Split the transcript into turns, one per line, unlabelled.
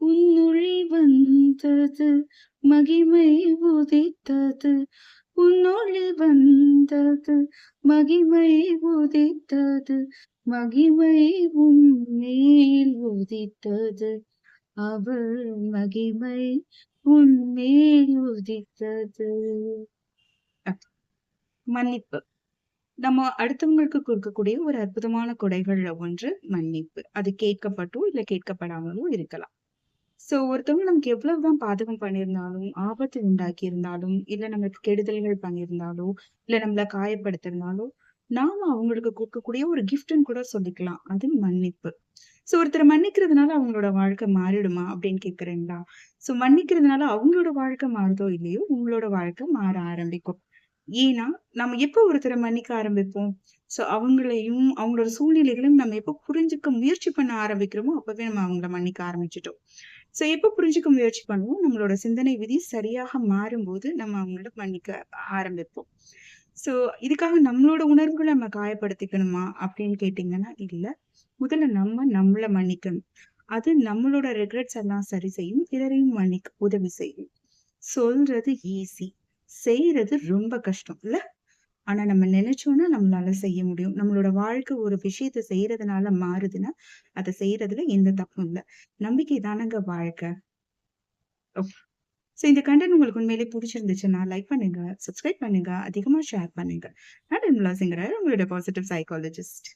உன்னொளி வந்தது மகிமை உதித்தது. உன்னொளி வந்தது மகிமை உதித்தது. மகிமை உன்மேல் உதித்தது. அவள் மகிமை உன்மேல் உதித்தது. மன்னிப்பு. நம்ம அடுத்தவங்களுக்கு கொடுக்கக்கூடிய ஒரு அற்புதமான கொடைகள்ல ஒன்று மன்னிப்பு. அது கேட்கப்பட்டோ இல்ல கேட்கப்படாமலோ இருக்கலாம். சோ ஒருத்தவங்க நமக்கு எவ்வளவுதான் பாதகம் பண்ணியிருந்தாலும், ஆபத்து உண்டாக்கி இருந்தாலும், இல்ல நமக்கு கெடுதல்கள் பண்ணியிருந்தாலோ, இல்ல நம்மள காயப்படுத்திருந்தாலோ, நாம அவங்களுக்கு குடுக்கக்கூடிய ஒரு கிஃப்ட்ன்னு கூட சொல்லிக்கலாம். அது மன்னிப்பு. சோ ஒருத்தர மன்னிக்கிறதுனால அவங்களோட வாழ்க்கை மாறிடுமா? அப்படின்னு கேட்கிறீங்களா? சோ மன்னிக்கிறதுனால அவங்களோட வாழ்க்கை மாறுதோ இல்லையோ, உங்களோட வாழ்க்கை மாற ஆரம்பிக்கும். ஏன்னா, நம்ம எப்போ ஒருத்தர மன்னிக்க ஆரம்பிப்போம்? சோ அவங்களையும், அவங்களோட சூழ்நிலைகளையும் நம்ம எப்போ புரிஞ்சுக்க முயற்சி பண்ண ஆரம்பிக்கிறோமோ, அப்பவே நம்ம அவங்கள மன்னிக்க ஆரம்பிச்சுட்டோம். சோ எப்ப புரிஞ்சுக்க முயற்சி பண்ணுவோம்? நம்மளோட சிந்தனை விதி சரியாக மாறும்போது, நம்ம அவங்கள மன்னிக்க ஆரம்பிப்போம். சோ இதுக்காக நம்மளோட உணர்வுகள நம்ம காயப்படுத்திக்கணுமா? அப்படின்னு கேட்டீங்கன்னா, இல்ல. முதல்ல நம்ம நம்மள மன்னிக்கணும். அது நம்மளோட ரிக்ரெட்ஸ் எல்லாம் சரி செய்யும். பிறரையும் மன்னிக்க உதவி செய்யும். சொல்றது ஈஸி. செய்றது ரொம்ப கஷ்டம் இல்ல? ஆனா நம்ம நினைச்சோம்னா நம்மளால செய்ய முடியும். நம்மளோட வாழ்க்கை ஒரு விஷயத்த செய்றதுனால மாறுதுன்னா, அத செய்றதுல எந்த தப்பும் இல்ல. நம்பிக்கை தானங்க வாழ்க்கை. சோ இந்த கன்டென்ட் உங்களுக்கு உண்மையிலேயே புடிச்சிருந்துச்சுன்னா, லைக் பண்ணுங்க, சப்ஸ்கிரைப் பண்ணுங்க, அதிகமா ஷேர் பண்ணுங்க. நான் நிர்மலா சிங்கரர், உங்களுடைய பாசிட்டிவ் சைக்காலஜிஸ்ட்.